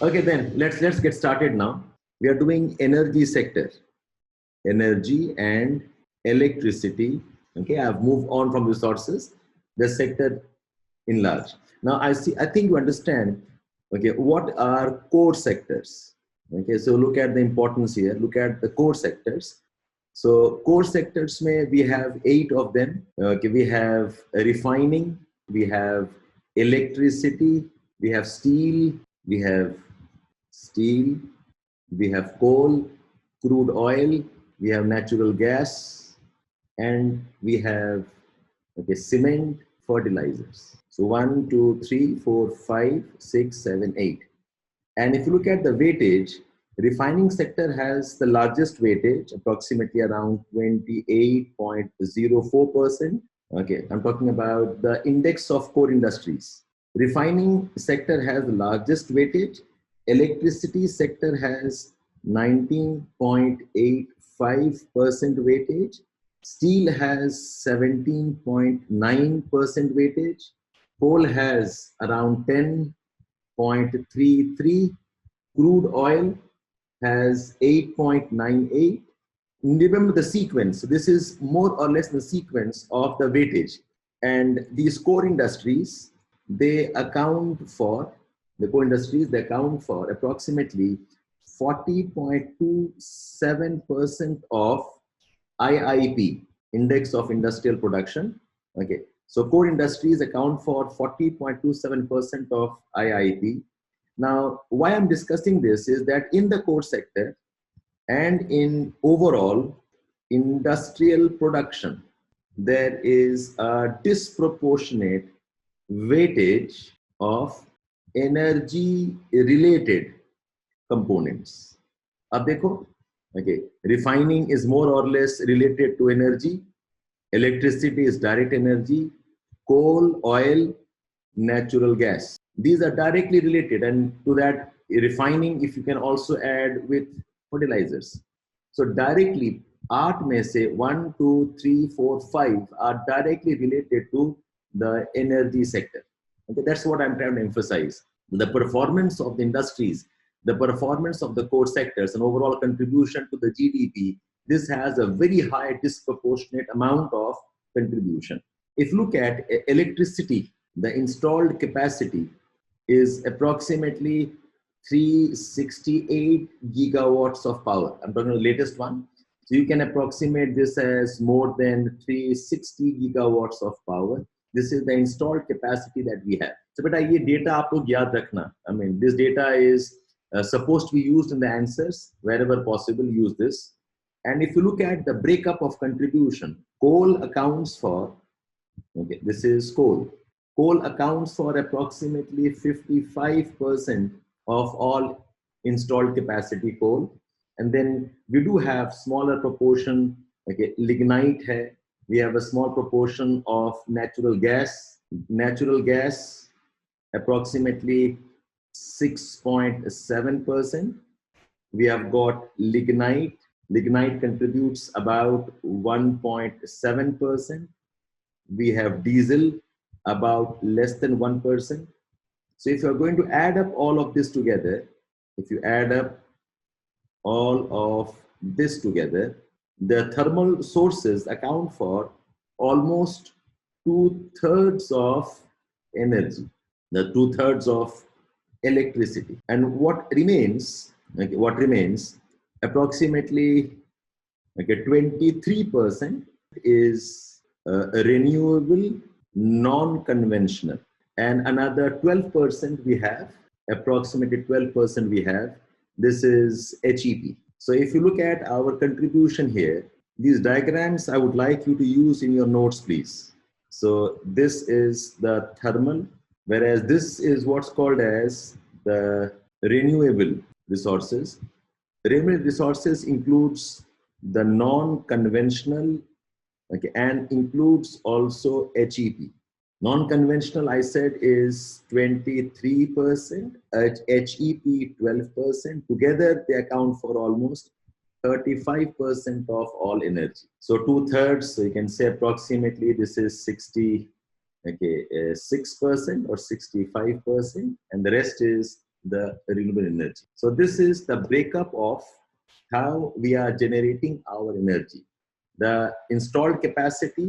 Okay, then let's get started now. We are doing energy sector, energy and electricity. Okay, I've moved on from resources, the sector in large. Now I think you understand. Okay, what are core sectors? Okay, so look at the importance here. Look at the core sectors. So core sectors may we have 8 of them. Okay, we have refining, we have electricity, we have steel, we have steel, we have coal, crude oil, we have natural gas, and we have cement, fertilizers. So 1, 2, 3, 4, 5, 6, 7, 8. And if you look at the weightage, refining sector has the largest weightage, approximately around 28.04%. Okay, I'm talking about the index of core industries. Refining sector has the largest weightage. Electricity sector has 19.85% weightage. Steel has 17.9% weightage. Coal has around 10.33. Crude oil has 8.98. Remember the sequence. So this is more or less the sequence of the weightage. And these core industries, they account for approximately 40.27% of IIP, Index of Industrial Production. Okay, so core industries account for 40.27% of IIP. Now, why I'm discussing this is that in the core sector and in overall industrial production, there is a disproportionate weightage of energy related components. Ab dekho, okay, refining is more or less related to energy, electricity is direct energy, coal, oil, natural gas. These are directly related, and to that refining, if you can also add with fertilizers. So directly, art may say 1, 2, 3, 4, 5 are directly related to the energy sector. Okay, that's what I'm trying to emphasize. The performance of the industries, the performance of the core sectors, and overall contribution to the GDP, this has a very high disproportionate amount of contribution. If you look at electricity, the installed capacity is approximately 368 gigawatts of power. I'm talking about the latest one. So you can approximate this as more than 360 gigawatts of power. This is the installed capacity that we have. So beta ye data aap log yaad rakhna. I mean, this data is supposed to be used in the answers. Wherever possible, use this. And if you look at the breakup of contribution, coal accounts for, okay, this is coal. Coal accounts for approximately 55% of all installed capacity coal. And then we do have smaller proportion, okay, lignite hai. We have a small proportion of natural gas. Natural gas, approximately 6.7%. We have got lignite. Lignite contributes about 1.7%. We have diesel, about less than 1%. So if you're going to add up all of this together, if you add up all of this together, the thermal sources account for almost 2/3 of energy, the 2/3 of electricity. And what remains, okay, approximately 23% is renewable, non-conventional, and another 12% we have, approximately 12% we have, this is HEP. So if you look at our contribution here, these diagrams I would like you to use in your notes, please. So this is the thermal, whereas this is what's called as the renewable resources. Renewable resources includes the non-conventional, okay, and includes also HEP. Non-conventional, I said, is 23%, HEP 12%. Together, they account for almost 35% of all energy. So 2/3, so you can say approximately this is 60, okay, 6% or 65%, and the rest is the renewable energy. So this is the breakup of how we are generating our energy. The installed capacity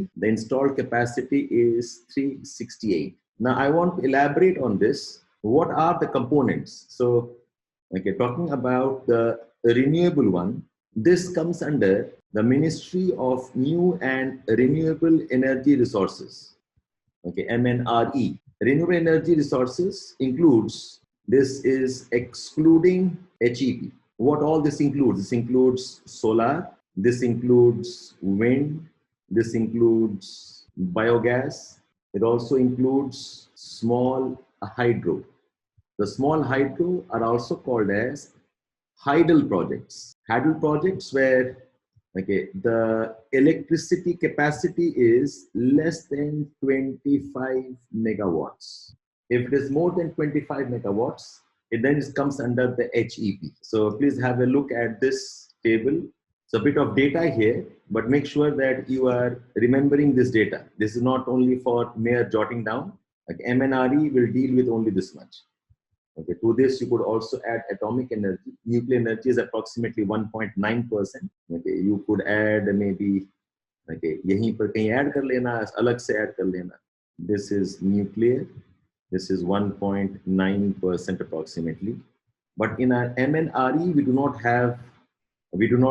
is 368. Now I want to elaborate on this. What are the components? So, okay, talking about the renewable one, this comes under the Ministry of New and Renewable Energy Resources. Okay, MNRE. Renewable energy resources includes, this is excluding HEP. What all this includes? This includes solar, this includes wind, this includes biogas, it also includes small hydro. The small hydro are also called as hydel projects. Hydel projects where, okay, the electricity capacity is less than 25 megawatts. If it is more than 25 megawatts, it then comes under the HEP. So please have a look at this table. So a bit of data here, but make sure that you are remembering this data. This is not only for mere jotting down. Like MNRE will deal with only this much. Okay, to this you could also add atomic energy. Nuclear energy is approximately 1.9%. Okay, you could add maybe, okay, यहीं पर कहीं add कर लेना, अलग से add कर लेना. This is nuclear. This is 1.9% approximately. But in our MNRE, we do not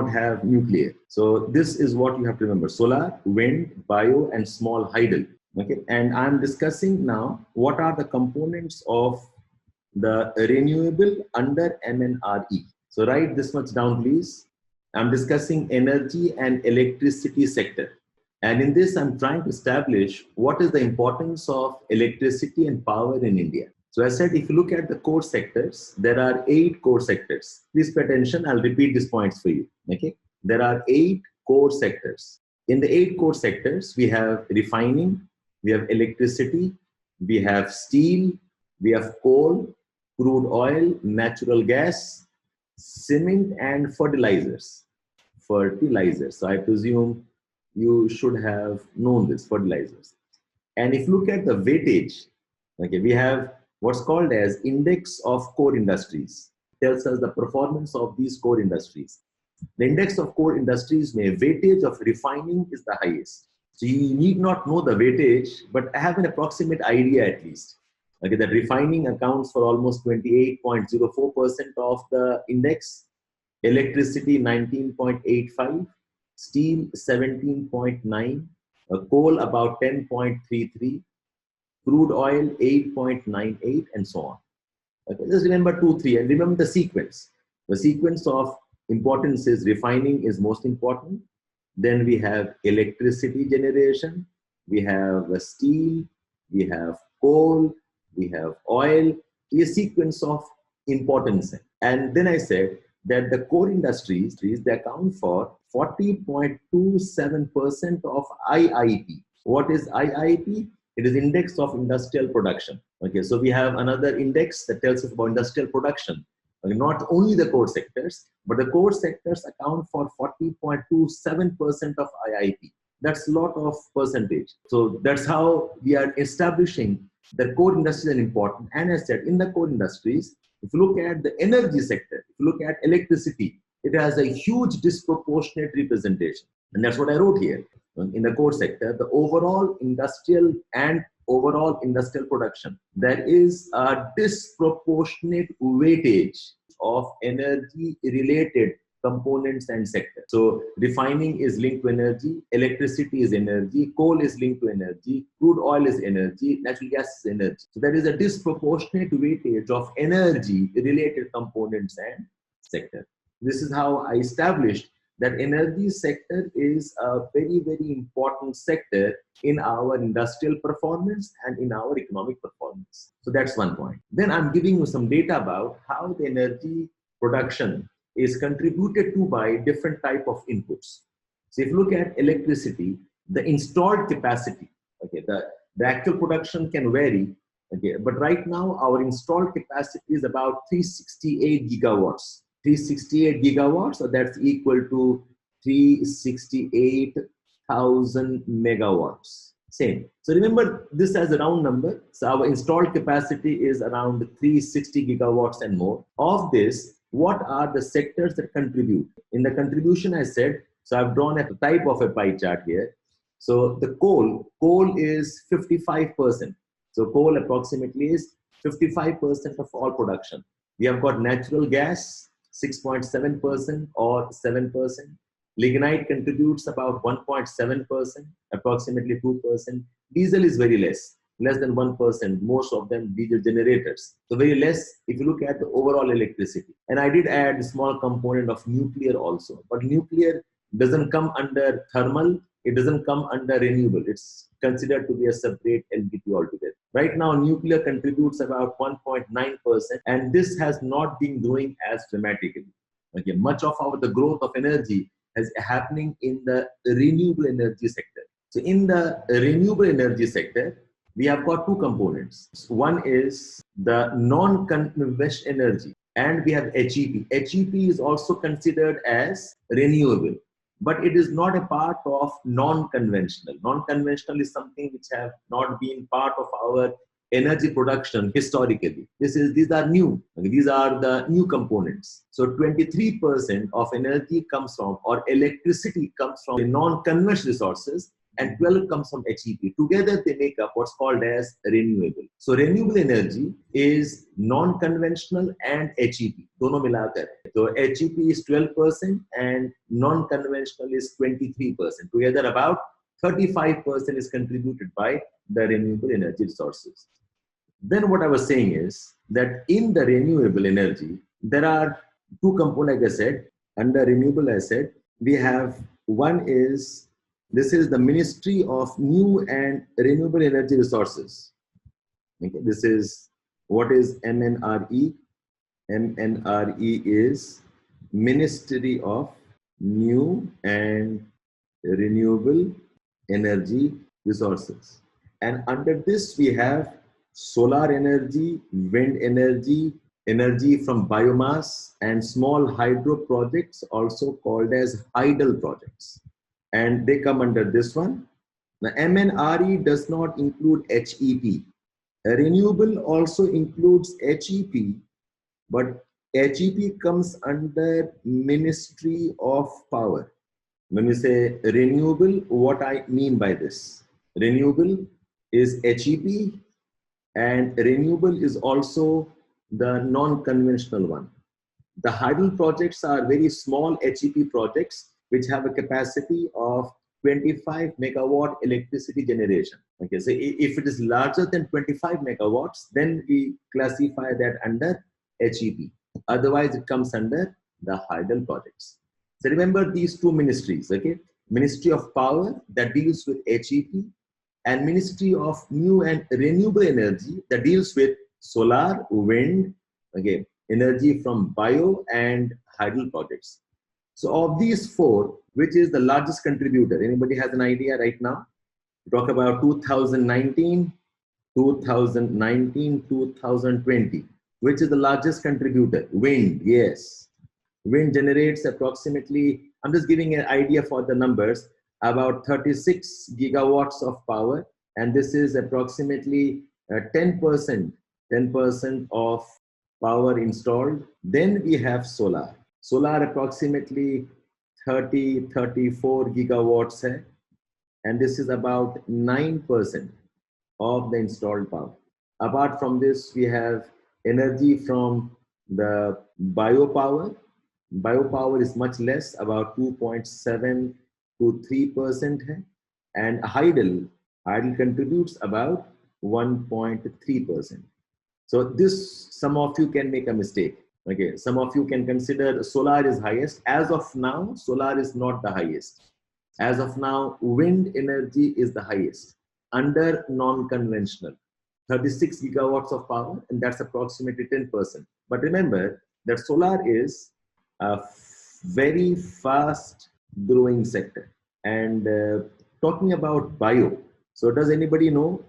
have nuclear. So this is what you have to remember: solar, wind, bio, and small hydel. Okay, and I'm discussing now what are the components of the renewable under MNRE. So write this much down, please. I'm discussing energy and electricity sector. And in this, I'm trying to establish what is the importance of electricity and power in India. So I said, if you look at the core sectors, there are 8 core sectors. Please pay attention. I'll repeat these points for you. Okay. There are 8 core sectors. In the 8 core sectors, we have refining, we have electricity, we have steel, we have coal, crude oil, natural gas, cement, and fertilizers. So I presume you should have known this, fertilizers. And if you look at the weightage, okay, we have what's called as index of core industries. It tells us the performance of these core industries. The index of core industries may weightage of refining is the highest. So you need not know the weightage, but I have an approximate idea at least. Okay, that refining accounts for almost 28.04% of the index, electricity 19.85, steel 17.9, coal about 10.33, crude oil 8.98, and so on. Okay, just remember 2, 3, and remember the sequence. The sequence of importance is refining is most important. Then we have electricity generation, we have steel, we have coal, we have oil, a sequence of importance. And then I said that the core industries, they account for 40.27% of IIP. What is IIP? It is Index of Industrial Production. Okay, so we have another index that tells us about industrial production. Okay, not only the core sectors, but the core sectors account for 40.27% of IIP. That's a lot of percentage. So that's how we are establishing that core industries are important. And as I said, in the core industries, if you look at the energy sector, if you look at electricity, it has a huge disproportionate representation. And that's what I wrote here. In the core sector, the overall industrial production, there is a disproportionate weightage of energy related components and sectors. So refining is linked to energy, electricity is energy, coal is linked to energy, crude oil is energy, natural gas is energy. So there is a disproportionate weightage of energy related components and sector. This is how I established that energy sector is a very, very important sector in our industrial performance and in our economic performance. So that's one point. Then I'm giving you some data about how the energy production is contributed to by different type of inputs. So if you look at electricity, the installed capacity, okay, The actual production can vary, okay, but right now our installed capacity is about 368 gigawatts. 368 gigawatts, so that's equal to 368,000 megawatts. Same. So remember this as a round number. So our installed capacity is around 360 gigawatts and more. Of this, what are the sectors that contribute? In the contribution, I said, so I've drawn a type of a pie chart here. So the coal is 55%. So coal approximately is 55% of all production. We have got natural gas, 6.7% or 7%. Lignite contributes about 1.7%, approximately 2%. Diesel is very less than 1%, most of them diesel generators. So very less if you look at the overall electricity. And I did add a small component of nuclear also, but nuclear doesn't come under thermal, it doesn't come under renewable. It's considered to be a separate entity altogether. Right now, nuclear contributes about 1.9%, and this has not been growing as dramatically. Okay, much of the growth of energy is happening in the renewable energy sector. So in the renewable energy sector, we have got two components. One is the non-conventional energy, and we have HEP. HEP is also considered as renewable, but it is not a part of non-conventional. Non-conventional is something which have not been part of our energy production historically. These are new. These are the new components. So 23% of energy comes from, or electricity comes from, the non-conventional resources, and 12 comes from HEP. Together they make up what's called as renewable. So renewable energy is non-conventional and HEP. Dono milakar. So HEP is 12% and non-conventional is 23%. Together about 35% is contributed by the renewable energy resources. Then what I was saying is that in the renewable energy, there are two components, like I said. Under renewable, I said, we have one is, this is the Ministry of New and Renewable Energy Resources. Okay. This is, what is MNRE? MNRE is Ministry of New and Renewable Energy Resources. And under this, we have solar energy, wind energy, energy from biomass, and small hydro projects, also called as tidal projects. And they come under this one. The MNRE does not include HEP. Renewable also includes HEP, but HEP comes under Ministry of Power. When we say renewable, what I mean by this? Renewable is HEP, and renewable is also the non-conventional one. The hydel projects are very small HEP projects which have a capacity of 25 megawatt electricity generation. Okay, so if it is larger than 25 megawatts, then we classify that under HEP. Otherwise, it comes under the hydel projects. So remember these two ministries, okay? Ministry of Power that deals with HEP, and Ministry of New and Renewable Energy that deals with solar, wind, okay, energy from bio and hydel projects. So of these four, which is the largest contributor? Anybody has an idea right now? Talk about 2019, 2020. Which is the largest contributor? Wind, yes. Wind generates approximately, I'm just giving an idea for the numbers, about 36 gigawatts of power. And this is approximately 10% of power installed. Then we have solar. Solar approximately 34 gigawatts hai, and this is about 9% of the installed power. Apart from this, we have energy from the biopower. Biopower is much less, about 2.7 to 3% hai, and hydel contributes about 1.3%. So this, some of you can make a mistake. Okay, some of you can consider solar is highest. As of now, solar is not the highest. As of now, wind energy is the highest under non-conventional. 36 gigawatts of power, and that's approximately 10%. But remember that solar is a very fast growing sector. And talking about bio, so does anybody know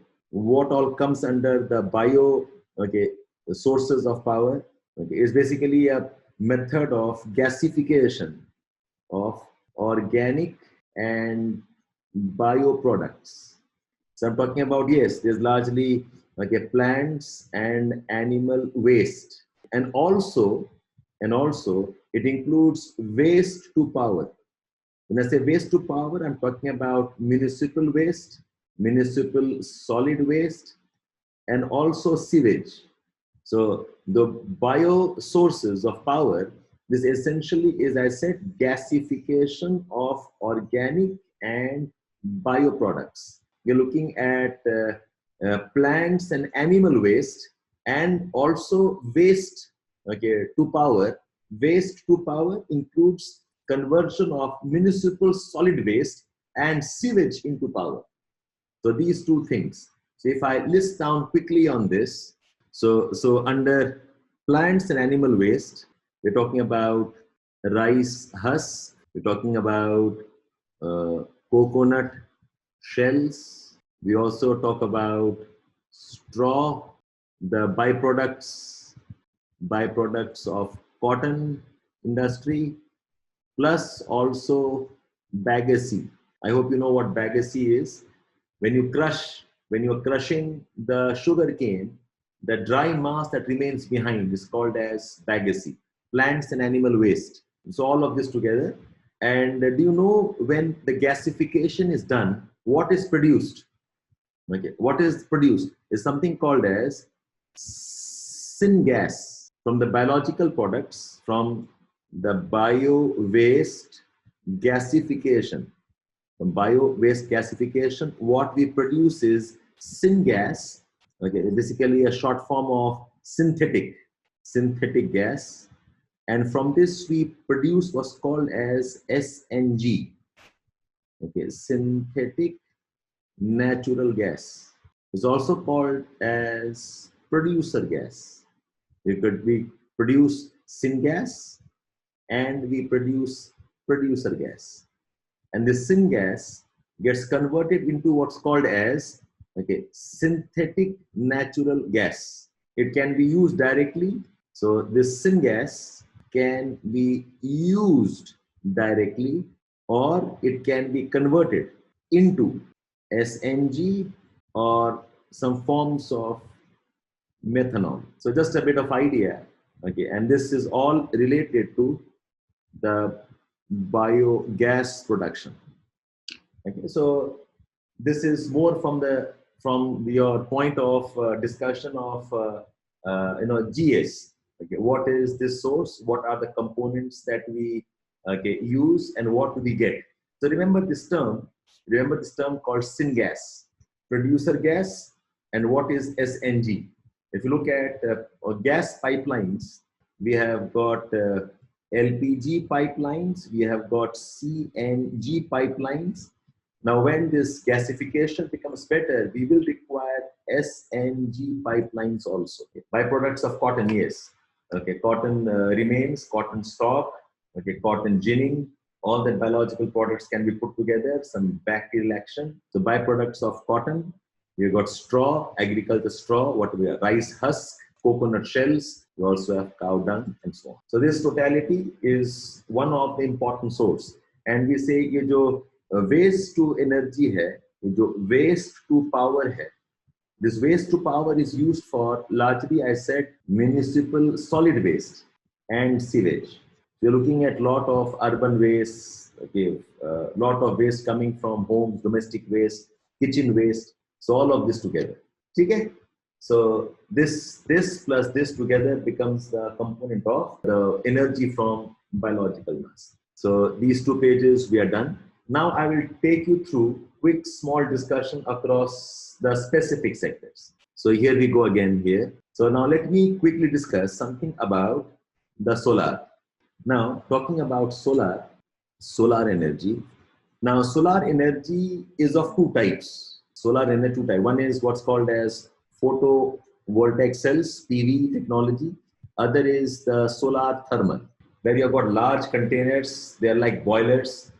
what all comes under the bio, okay, the sources of power. Okay, is basically a method of gasification of organic and bioproducts. So I'm talking about, yes, there's largely okay, plants and animal waste. And also, it includes waste to power. When I say waste to power, I'm talking about municipal waste, municipal solid waste, and also sewage. So the bio sources of power, this essentially is, I said, gasification of organic and bioproducts. We're looking at plants and animal waste, and also waste, okay, to power. Waste to power includes conversion of municipal solid waste and sewage into power. So these two things. So if I list down quickly on this, so under plants and animal waste, we're talking about rice husk, we're talking about coconut shells. We also talk about straw, the byproducts of cotton industry, plus also bagasse. I hope you know what bagasse is. When you're crushing the sugar cane, the dry mass that remains behind is called as bagasse, plants and animal waste. So all of this together. And do you know when the gasification is done, what is produced? Okay, what is produced is something called as syngas from the biological products from the bio waste gasification. From bio waste gasification, what we produce is syngas, okay, basically a short form of synthetic gas. And from this we produce what's called as SNG, okay, synthetic natural gas. It's also called as producer gas. We produce syngas and we produce producer gas. And this syngas gets converted into what's called as, okay, synthetic natural gas. It can be used directly. So this syngas can be used directly, or it can be converted into SNG or some forms of methanol. So just a bit of idea, okay, and this is all related to the biogas production. Okay, so this is more from your point of discussion of GS. Okay, what is this source? What are the components that we use, and what do we get? So remember this term. Remember this term called syngas, producer gas, and what is SNG? If you look at gas pipelines, we have got LPG pipelines, we have got CNG pipelines. Now, when this gasification becomes better, we will require SNG pipelines also. Okay. Byproducts of cotton, yes. Okay, cotton remains, cotton stalk, okay, cotton ginning, all the biological products can be put together, some bacterial action. So byproducts of cotton, we've got straw, agriculture straw, what we have, rice husk, coconut shells, we also have cow dung and so on. So this totality is one of the important source. And we say ये जो waste to energy है, जो waste to power है, this waste to power is used for largely, I said, municipal solid waste and sewage. We're looking at a lot of urban waste, okay, lot of waste coming from homes, domestic waste, kitchen waste. So all of this together. Okay? So this plus this together becomes the component of the energy from biological mass. So these 2 pages we are done. Now I will take you through quick small discussion across the specific sectors. So here we go again here. So now let me quickly discuss something about the solar. Now talking about solar energy. Now solar energy is of 2 types. Solar energy 2 types. One is what's called as photovoltaic cells, PV technology. Other is the solar thermal, where you have got large containers. They are like boilers.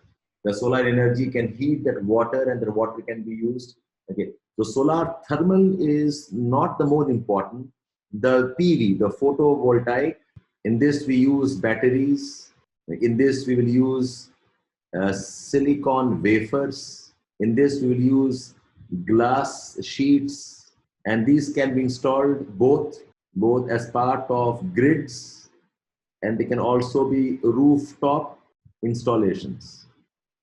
The solar energy can heat that water, and the water can be used, okay, So solar thermal is not the more important. The PV, the photovoltaic, in this we use batteries. In this we will use silicon wafers. In this we will use glass sheets, and these can be installed both as part of grids, and they can also be rooftop installations.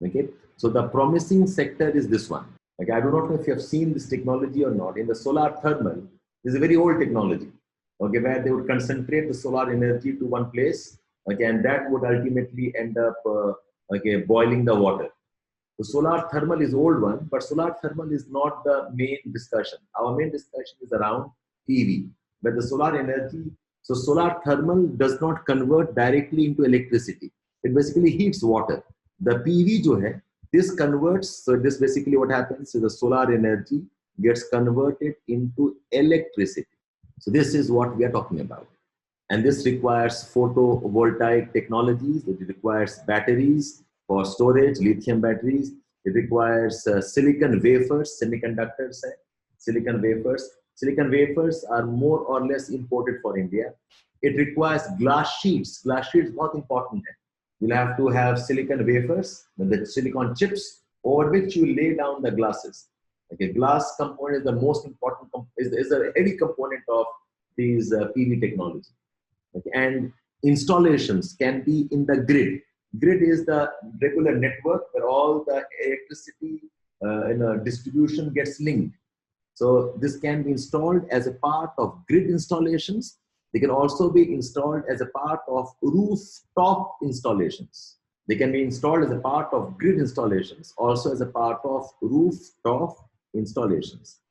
Okay, so the promising sector is this one. Okay, I do not know if you have seen this technology or not. In the solar thermal, this is a very old technology. Okay, where they would concentrate the solar energy to one place. Okay, and that would ultimately end up boiling the water. The solar thermal is old one, but solar thermal is not the main discussion. Our main discussion is around PV, where the solar energy. So solar thermal does not convert directly into electricity. It basically heats water. The PV jo hai, this converts. So this basically what happens is the solar energy gets converted into electricity. So this is what we are talking about. And this requires photovoltaic technologies. It requires batteries for storage, lithium batteries. It requires silicon wafers, semiconductors, silicon wafers. Silicon wafers are more or less imported for India. It requires glass sheets. Glass sheets is very important. You'll have to have silicon wafers, the silicon chips, over which you lay down the glasses. Okay, glass component is the most important, is a heavy component of these PV technology. Okay, and installations can be in the grid. Grid is the regular network where all the electricity distribution gets linked. So this can be installed as a part of grid installations. They can also be installed as a part of rooftop installations. They can be installed as a part of grid installations, also as a part of rooftop installations.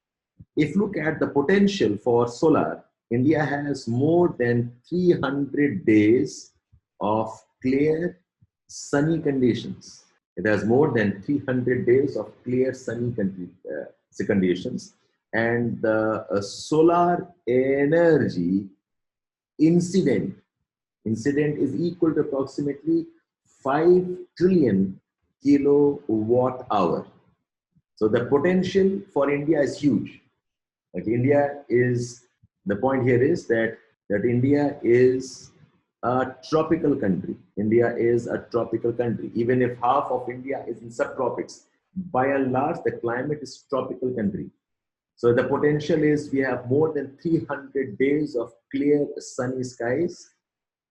If you look at the potential for solar, India has more than 300 days of clear sunny conditions. It has more than 300 days of clear sunny conditions. And the solar energy incident is equal to approximately 5 trillion kilowatt hour. So the potential for India is huge. Like India is, the point here is that India is a tropical country. India is a tropical country. Even if half of India is in subtropics, by and large, the climate is tropical country. So the potential is we have more than 300 days of clear sunny skies,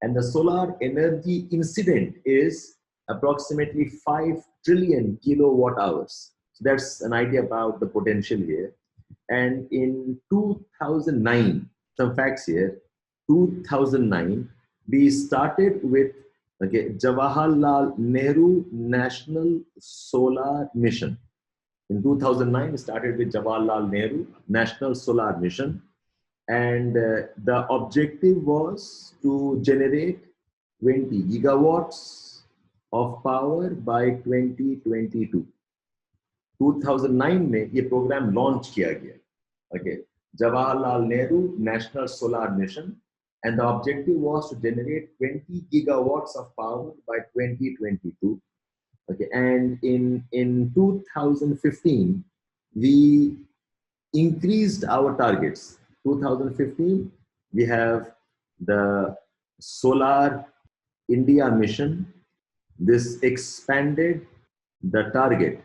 and the solar energy incident is approximately 5 trillion kilowatt hours. So that's an idea about the potential here. And in 2009, some facts here, 2009, we started with Jawaharlal Nehru National Solar Mission. In 2009, we started with Jawaharlal Nehru National Solar Mission. And the objective was to generate 20 gigawatts of power by 2022. 2009 में ये programme launch किया गया. Okay, Jawaharlal Nehru National Solar Mission, and the objective was to generate 20 gigawatts of power by 2022. Okay, and in 2015 we increased our targets. 2015 we have the Solar India Mission. This expanded the target,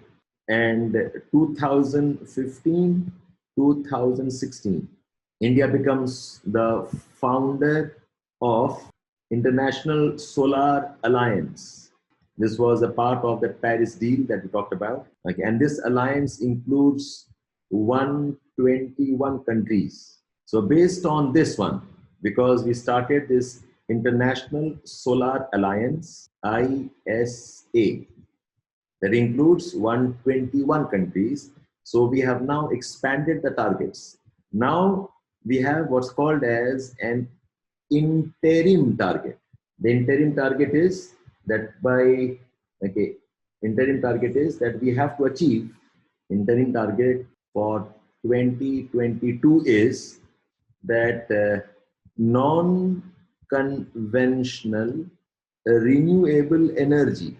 and 2015, 2016, India becomes the founder of International Solar Alliance. This was a part of the Paris deal that we talked about. Okay, and this alliance includes 121 countries. So based on this one, because we started this International Solar Alliance, ISA, that includes 121 countries. So we have now expanded the targets. Now we have what's called as an interim target. The interim target is that we have to achieve, interim target for 2022 is that non-conventional renewable energy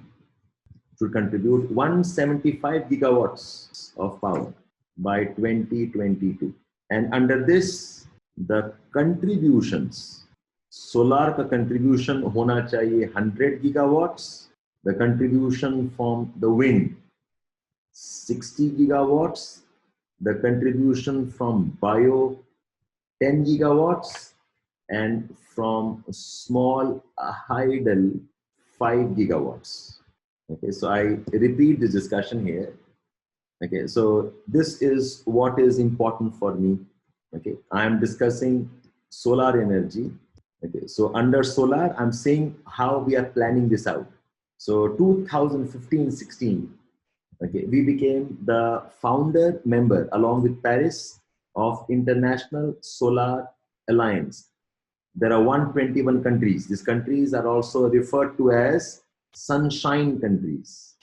should contribute 175 gigawatts of power. by 2022. And under this, the contributions, solar का contribution होना चाहिए 100 gigawatts, the contribution from the wind 60 gigawatts, the contribution from bio 10 gigawatts, and from small hydel 5 gigawatts. Okay, so I repeat this discussion here. Okay, so this is what is important for me. Okay, I am discussing solar energy. Okay, so under solar, I'm saying how we are planning this out. So 2015-16, okay, we became the founder member along with Paris of International Solar Alliance. There are 121 countries. These countries are also referred to as sunshine countries.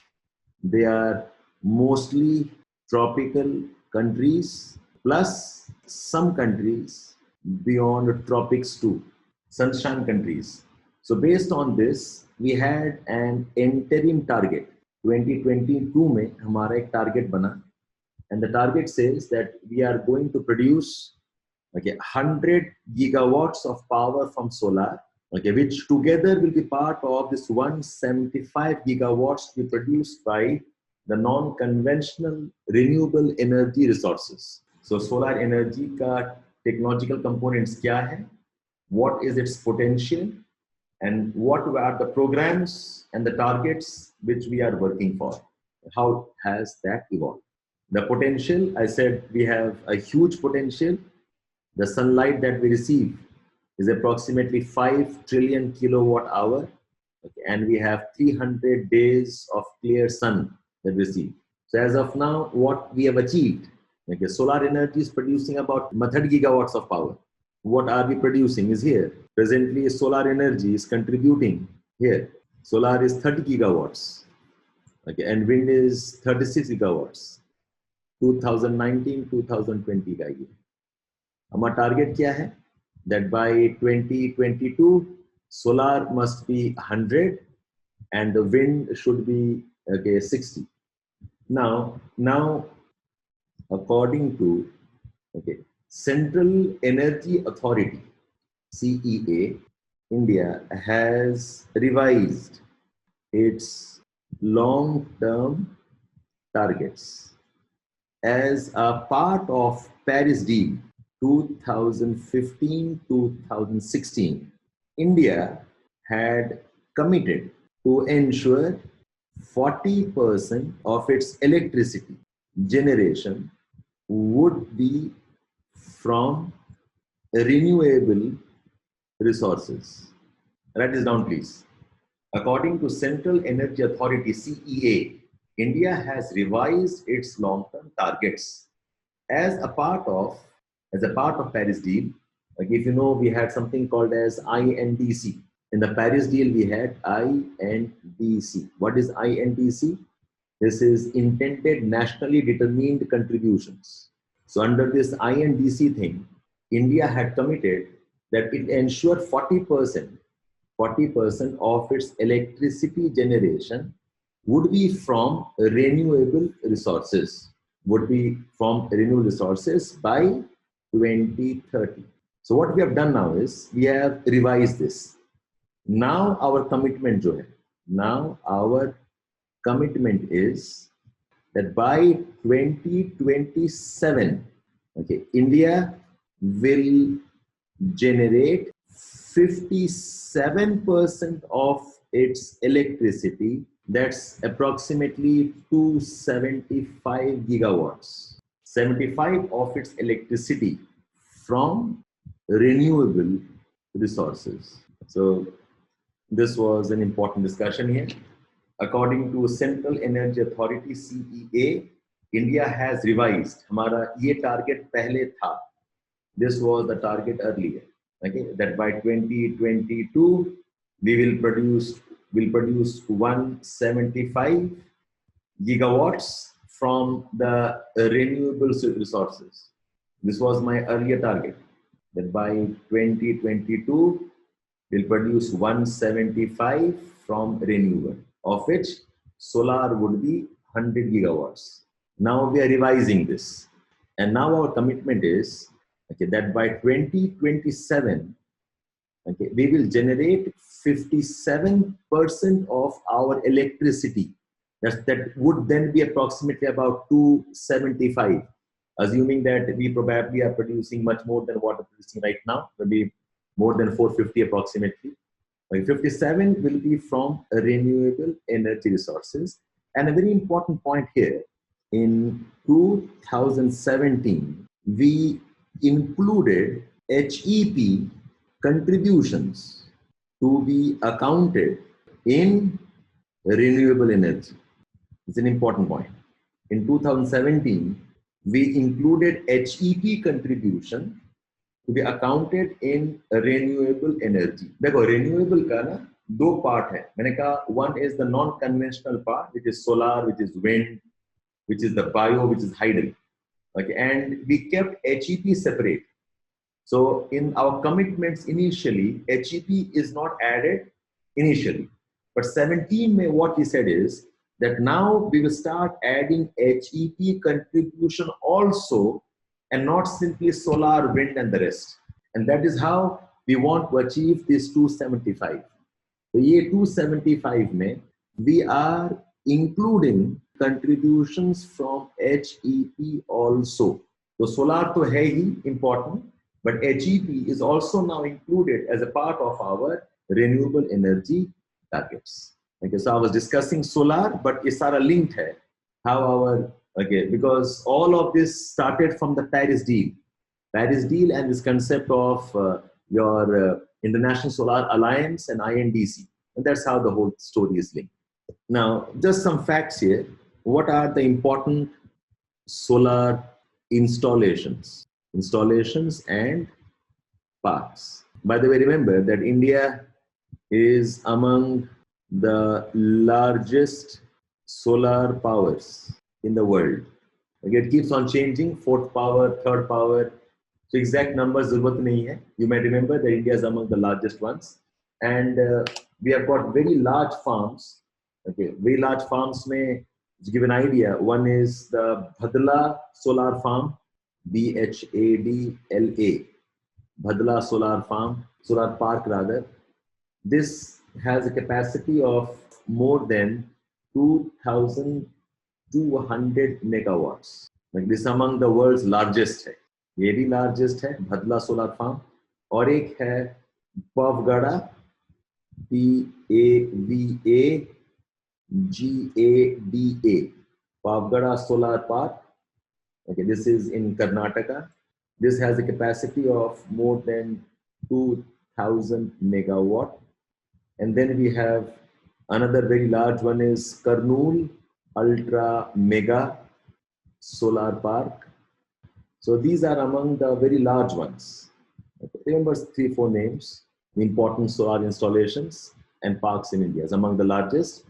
They are mostly tropical countries, plus some countries beyond tropics too, sunshine countries. So based on this, we had an interim target. 2022 में हमारा एक target बना, and the target says that we are going to produce 100 gigawatts of power from solar, which together will be part of this 175 gigawatts to be produced by the non-conventional renewable energy resources. So solar energy का technological components क्या है, what is its potential, and what are the programs and the targets which we are working for. How has that evolved? The potential, I said we have a huge potential. The sunlight that we receive is approximately 5 trillion kilowatt hour, and we have 300 days of clear sun that we see. So as of now, what we have achieved, solar energy is producing about 30 gigawatts of power. What are we producing is here. Presently, solar energy is contributing here. Solar is 30 gigawatts, and wind is 36 gigawatts. 2019-2020 का ये. Our target क्या है? That by 2022, solar must be 100 and the wind should be 60. Now, according to Central Energy Authority, CEA, India has revised its long-term targets as a part of Paris Deal 2015-2016. India had committed to ensure 40% of its electricity generation would be from renewable resources. Write this down, please. According to Central Energy Authority, CEA, India has revised its long-term targets as a part of Paris deal. If you know, we had something called as INDC. In the Paris deal, we had INDC. What is INDC? This is intended nationally determined contributions. So under this INDC thing, India had committed that it ensure 40% of its electricity generation would be from renewable resources, by 2030. So what we have done now is we have revised this. Now our commitment is that by 2027, India will generate 57% of its electricity. That's approximately 275 gigawatts. 75 of its electricity from renewable resources. So this was an important discussion here. According to Central Energy Authority, CEA, India has revised. हमारा ये target पहले था. This was the target earlier. That by 2022 we will produce 175 gigawatts from the renewable resources. This was my earlier target. That by 2022 we'll produce 175 from renewable, of which solar would be 100 gigawatts. Now we are revising this. And now our commitment is, okay, that by 2027, okay, we will generate 57% of our electricity. That would then be approximately about 275, assuming that we probably are producing much more than what we're producing right now, maybe more than 450 approximately. 57 will be from renewable energy resources. And a very important point here, in 2017, we included HEP contributions to be accounted in renewable energy. It's an important point. In 2017, we included HEP contribution to be accounted in renewable energy. देखो renewable का ना दो part है. मैंने कहा one is the non-conventional part, which is solar, which is wind, which is the bio, which is hydro. Okay, and we kept HEP separate. So in our commitments initially, HEP is not added initially. But 17 May, what he said is that now we will start adding HEP contribution also, and not simply solar, wind, and the rest. And that is how we want to achieve this 275. So ये 275 में we are including contributions from HEP also. So solar तो है ही important, but HEP is also now included as a part of our renewable energy targets. Okay, so I was discussing solar, but ये सारा linked है. How our, okay, because all of this started from the Paris deal. Paris deal and this concept of your International Solar Alliance and INDC. And that's how the whole story is linked. Now, just some facts here. What are the important solar installations? Installations and parks. By the way, remember that India is among the largest solar powers in the world. Okay, it keeps on changing, fourth power, third power. So exact numbers zarurat nahi hai. You may remember that India is among the largest ones. And we have got very large farms. Okay, very large farms may, to give an idea, one is the Bhadla Solar Farm, BHADLA, Bhadla Solar Farm, Solar Park rather. This has a capacity of more than 2,200 megawatts. Like this among the world's largest है. ये भी largest है, Bhadla Solar Farm. और एक है Pavgada, PAVAGADA, Pavgada Solar Park. Okay, this is in Karnataka. This has a capacity of more than 2,000 megawatt. And then we have another very large one is Kurnool Ultra Mega Solar Park. So these are among the very large ones. Okay, remember 3-4 names, the important solar installations and parks in India is among the largest.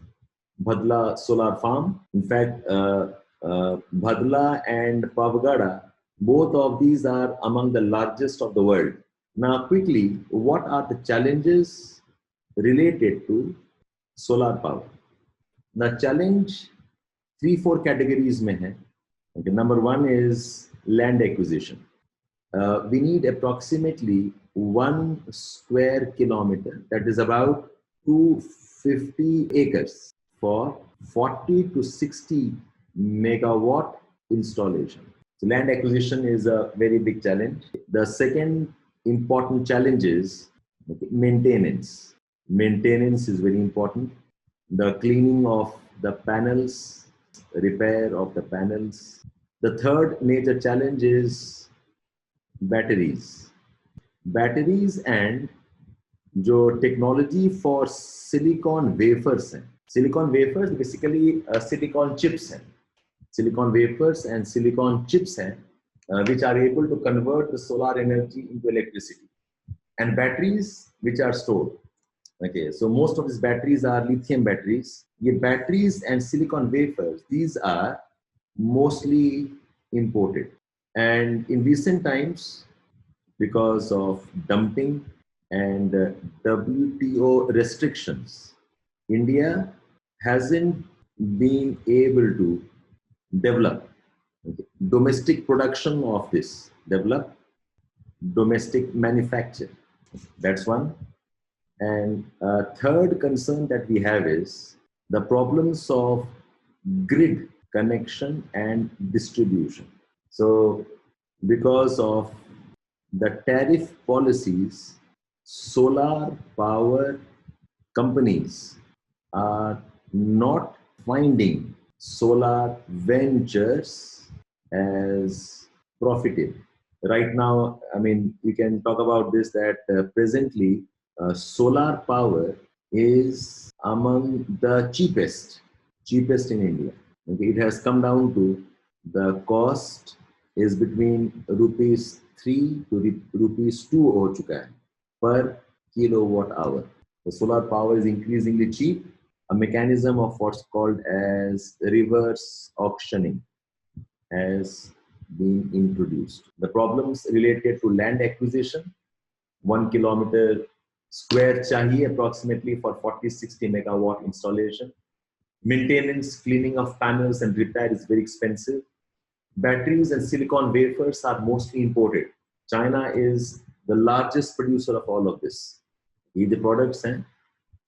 Bhadla Solar Farm. In fact, Bhadla and Pavgada, both of these are among the largest of the world. Now, quickly, what are the challenges related to solar power? The challenge 3-4 categories mein hai. Okay, number one is land acquisition. We need approximately 1 square kilometer, that is about 250 acres, for 40 to 60 megawatt installation. So land acquisition is a very big challenge. The second important challenge is maintenance. Maintenance is very important. The cleaning of the panels, repair of the panels. The third major challenge is batteries. Batteries and जो technology for silicon wafers हैं. Silicon wafers basically silicon chips हैं. Silicon wafers and silicon chips हैं, which are able to convert the solar energy into electricity. And batteries which are stored. Okay, so most of these batteries are lithium batteries. The batteries and silicon wafers, these are mostly imported. And in recent times, because of dumping and WTO restrictions, India hasn't been able to develop domestic production of this, develop domestic manufacture. That's one. And third concern that we have is the problems of grid connection and distribution. So because of the tariff policies, solar power companies are not finding solar ventures as profitable. Right now, I mean, we can talk about this that presently solar power is among the cheapest in India. Okay, it has come down to the cost is between rupees 3 to rupees 2 ho chuka hai per kilowatt hour. The solar power is increasingly cheap. A mechanism of what's called as reverse auctioning has been introduced. The problems related to land acquisition, 1 kilometer square chahiye approximately for 40-60 megawatt installation. Maintenance, cleaning of panels and repair is very expensive. Batteries and silicon wafers are mostly imported. China is the largest producer of all of this. The products and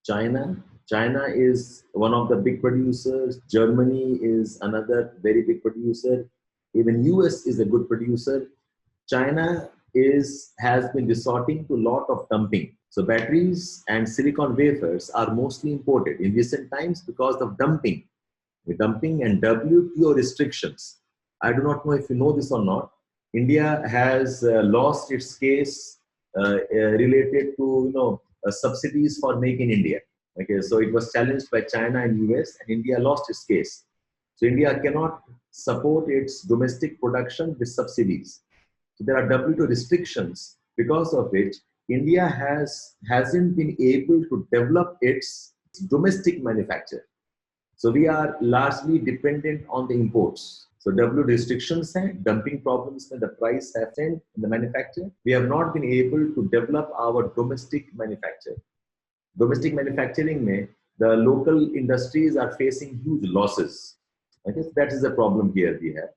China is one of the big producers. Germany is another very big producer. Even US is a good producer. China has been resorting to a lot of dumping. So batteries and silicon wafers are mostly imported in recent times because of dumping and WTO restrictions. I do not know if you know this or not. India has lost its case related to subsidies for Make in India. Okay, so it was challenged by China and US, and India lost its case. So India cannot support its domestic production with subsidies. So there are WTO restrictions because of which India hasn't been able to develop its domestic manufacture. So we are largely dependent on the imports. So WTO restrictions and dumping problems when the price have changed in the manufacture. We have not been able to develop our domestic manufacture. Domestic manufacturing, the local industries are facing huge losses. I guess that is the problem here we have.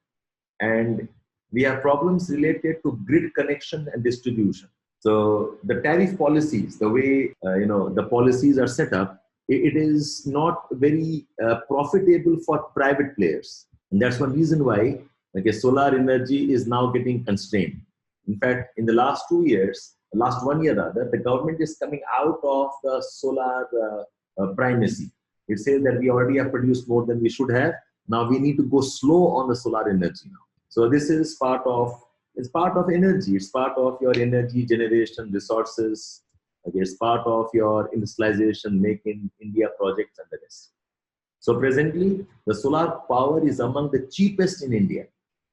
And we have problems related to grid connection and distribution. So the tariff policies, the way the policies are set up, it is not very profitable for private players. And that's one reason why solar energy is now getting constrained. In fact, in the last 2 years, last 1 year rather, the government is coming out of the solar primacy. It says that we already have produced more than we should have. Now we need to go slow on the solar energy now. So this is part of energy. It's part of your energy generation resources. Okay, it's part of your industrialization, Make in India projects and the rest. So presently, the solar power is among the cheapest in India.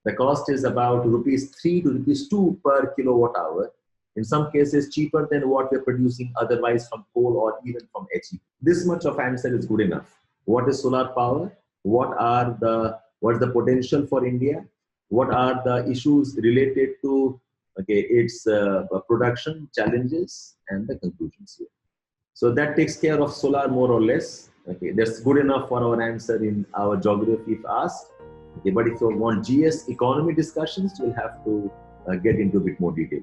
The cost is about rupees 3 to rupees 2 per kilowatt hour. In some cases, cheaper than what we're producing otherwise from coal or even from HE. This much of answer is good enough. What is solar power? What's the potential for India? What are the issues related to its production challenges and the conclusions here? So that takes care of solar more or less. Okay, that's good enough for our answer in our geography if asked. Okay, but if you want GS economy discussions, you'll have to get into a bit more detail.